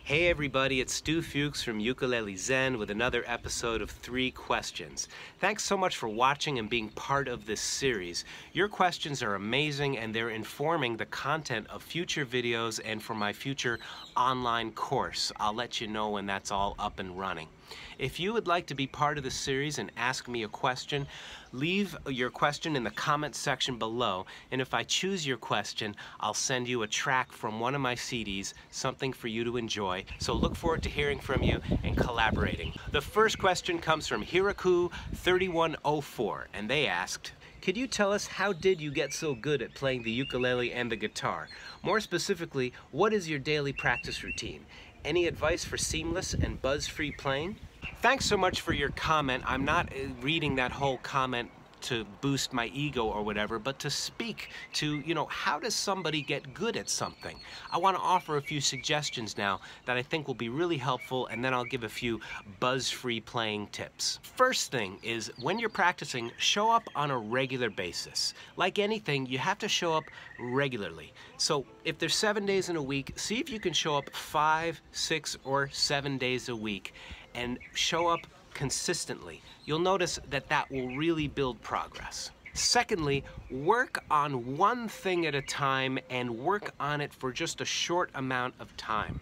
Hey everybody, it's Stu Fuchs from Ukulele Zen with another episode of 3 Questions. Thanks so much for watching and being part of this series. Your questions are amazing and they're informing the content of future videos and for my future online course. I'll let you know when that's all up and running. If you would like to be part of the series and ask me a question, leave your question in the comments section below, and if I choose your question, I'll send you a track from one of my CDs, something for you to enjoy. So look forward to hearing from you and collaborating. The first question comes from Hiraku3104, and they asked, could you tell us how did you get so good at playing the ukulele and the guitar? More specifically, what is your daily practice routine? Any advice for seamless and buzz-free playing? Thanks so much for your comment. I'm not reading that whole comment to boost my ego or whatever, but to speak to, how does somebody get good at something? I want to offer a few suggestions now that I think will be really helpful, and then I'll give a few buzz-free playing tips. First thing is, when you're practicing, show up on a regular basis. Like anything, you have to show up regularly. So if there's 7 days in a week, see if you can show up 5, 6, or 7 days a week and show up consistently. You'll notice that that will really build progress. Secondly, work on one thing at a time and work on it for just a short amount of time.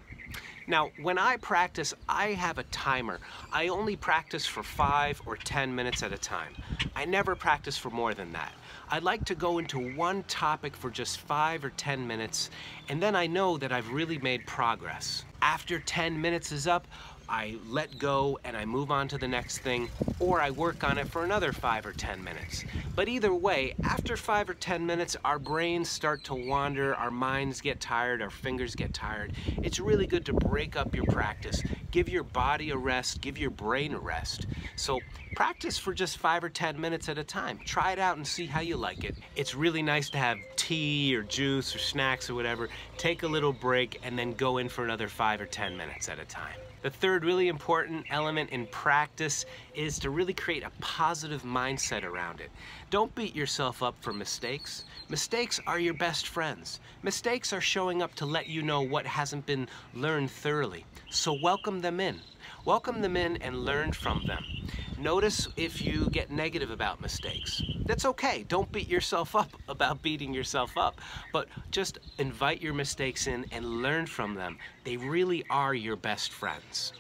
Now, when I practice, I have a timer. I only practice for 5 or 10 minutes at a time. I never practice for more than that. I like to go into one topic for just 5 or 10 minutes, and then I know that I've really made progress. After 10 minutes is up, I let go and I move on to the next thing, or I work on it for another 5 or 10 minutes. But either way, after 5 or 10 minutes, our brains start to wander, our minds get tired, our fingers get tired. It's really good to break up your practice. Give your body a rest, give your brain a rest. So practice for just 5 or 10 minutes at a time. Try it out and see how you like it. It's really nice to have tea or juice or snacks or whatever. Take a little break and then go in for another 5 or 10 minutes at a time. The third really important element in practice is to really create a positive mindset around it. Don't beat yourself up for mistakes. Mistakes are your best friends. Mistakes are showing up to let you know what hasn't been learned thoroughly. So welcome them in. Welcome them in and learn from them. Notice if you get negative about mistakes. That's okay. Don't beat yourself up about beating yourself up, but just invite your mistakes in and learn from them. They really are your best friends.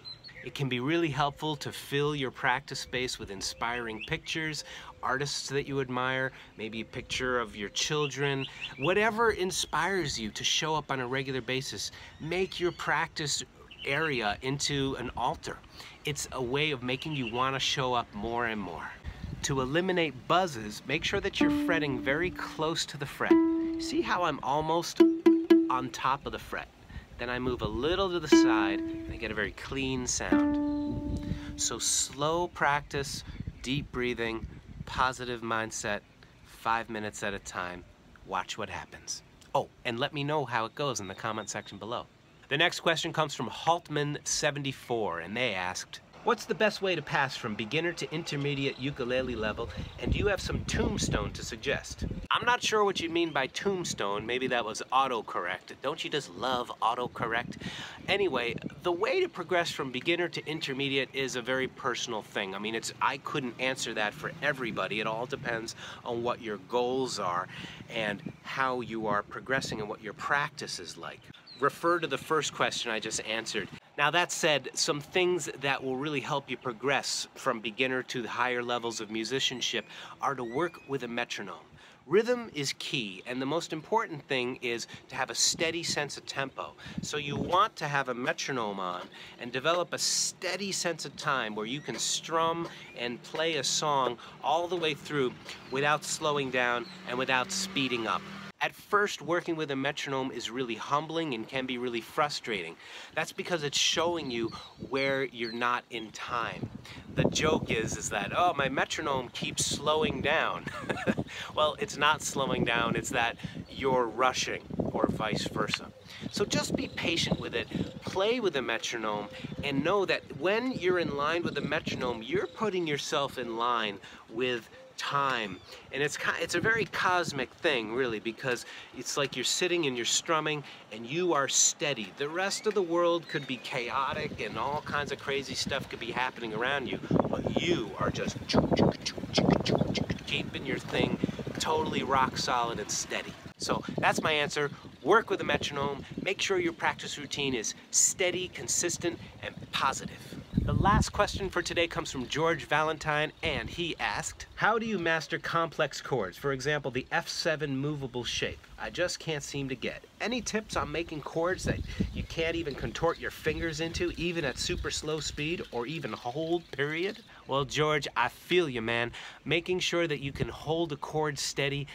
It can be really helpful to fill your practice space with inspiring pictures, artists that you admire, maybe a picture of your children. Whatever inspires you to show up on a regular basis, make your practice area into an altar. It's a way of making you want to show up more and more. To eliminate buzzes, make sure that you're fretting very close to the fret. See how I'm almost on top of the fret? Then I move a little to the side and I get a very clean sound. So slow practice, deep breathing, positive mindset, 5 minutes at a time. Watch what happens. Oh, and let me know how it goes in the comment section below. The next question comes from Haltman74, and they asked, what's the best way to pass from beginner to intermediate ukulele level, and do you have some tombstone to suggest? I'm not sure what you mean by tombstone. Maybe that was autocorrect. Don't you just love autocorrect? Anyway, the way to progress from beginner to intermediate is a very personal thing. I mean, I couldn't answer that for everybody. It all depends on what your goals are and how you are progressing and what your practice is like. Refer to the first question I just answered. Now that said, some things that will really help you progress from beginner to the higher levels of musicianship are to work with a metronome. Rhythm is key, and the most important thing is to have a steady sense of tempo. So you want to have a metronome on and develop a steady sense of time where you can strum and play a song all the way through without slowing down and without speeding up. At first, working with a metronome is really humbling and can be really frustrating. That's because it's showing you where you're not in time. The joke is that, oh, my metronome keeps slowing down. Well, it's not slowing down, it's that you're rushing, or vice versa. So just be patient with it, play with a metronome, and know that when you're in line with the metronome, you're putting yourself in line with time, and it's a very cosmic thing, really, because it's like you're sitting and you're strumming and you are steady. The rest of the world could be chaotic and all kinds of crazy stuff could be happening around you, but you are just keeping your thing totally rock solid and steady. So that's my answer. Work with a metronome. Make sure your practice routine is steady, consistent, and positive. The last question for today comes from George Valentine, and he asked, how do you master complex chords? For example, the F7 movable shape. I just can't seem to get. Any tips on making chords that you can't even contort your fingers into, even at super slow speed, or even hold, period? Well, George, I feel you, man. Making sure that you can hold a chord steady,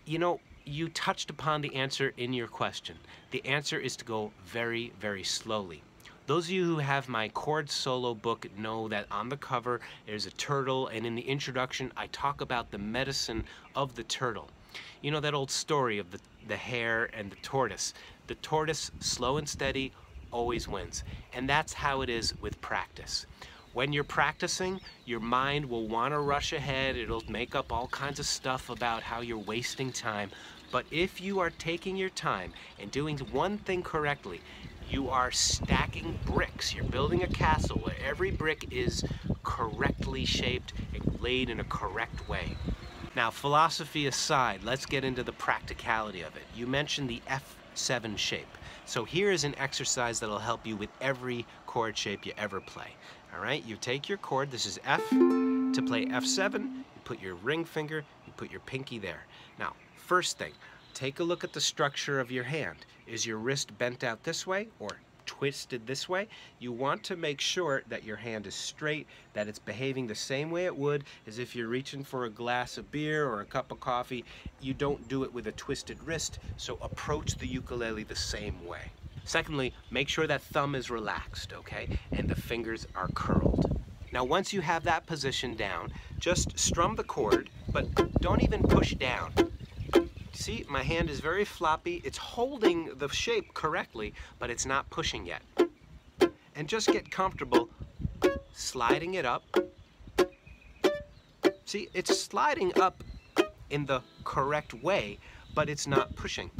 you know, you touched upon the answer in your question. The answer is to go very, very slowly. Those of you who have my chord solo book know that on the cover there's a turtle, and in the introduction I talk about the medicine of the turtle. You know that old story of the hare and the tortoise. The tortoise, slow and steady, always wins. And that's how it is with practice. When you're practicing, your mind will want to rush ahead. It'll make up all kinds of stuff about how you're wasting time. But if you are taking your time and doing one thing correctly, you are stacking bricks. You're building a castle where every brick is correctly shaped and laid in a correct way. Now, philosophy aside, let's get into the practicality of it. You mentioned the F7 shape. So here is an exercise that'll help you with every chord shape you ever play. All right, you take your chord, this is F. To play F7, you put your ring finger, you put your pinky there. Now, first thing, take a look at the structure of your hand. Is your wrist bent out this way or twisted this way? You want to make sure that your hand is straight, that it's behaving the same way it would as if you're reaching for a glass of beer or a cup of coffee. You don't do it with a twisted wrist, so approach the ukulele the same way. Secondly, make sure that thumb is relaxed, okay, and the fingers are curled. Now, once you have that position down, just strum the chord, but don't even push down. See, my hand is very floppy. It's holding the shape correctly, but it's not pushing yet. And just get comfortable sliding it up. See, it's sliding up in the correct way, but it's not pushing.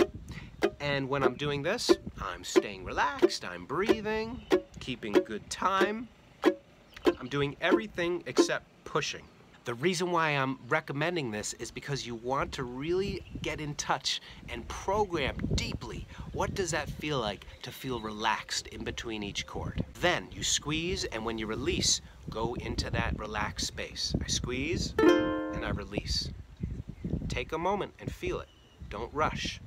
And when I'm doing this, I'm staying relaxed, I'm breathing, keeping good time. I'm doing everything except pushing. The reason why I'm recommending this is because you want to really get in touch and program deeply. What does that feel like to feel relaxed in between each chord? Then you squeeze, and when you release, go into that relaxed space. I squeeze and I release. Take a moment and feel it. Don't rush.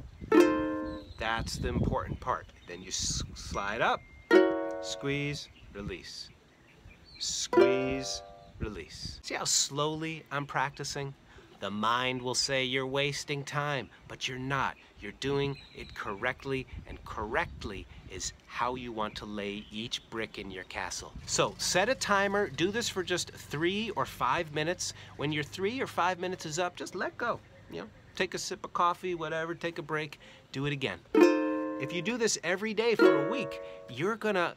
That's the important part. Then you slide up, squeeze, release. Squeeze, release. See how slowly I'm practicing? The mind will say you're wasting time, but you're not. You're doing it correctly, and correctly is how you want to lay each brick in your castle. So set a timer, do this for just 3 or 5 minutes. When your 3 or 5 minutes is up, just let go. You know, take a sip of coffee, whatever, take a break, do it again. If you do this every day for a week, you're gonna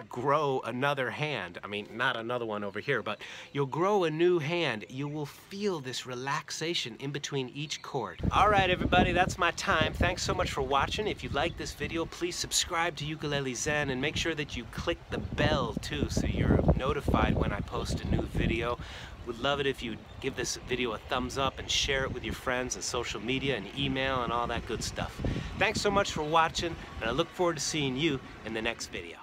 grow another hand. I mean, not another one over here, but you'll grow a new hand. You will feel this relaxation in between each chord. All right, everybody, that's my time. Thanks so much for watching. If you like this video, please subscribe to Ukulele Zen and make sure that you click the bell too so you're notified when I post a new video. Would love it if you give this video a thumbs up and share it with your friends on social media and email and all that good stuff. Thanks so much for watching, and I look forward to seeing you in the next video.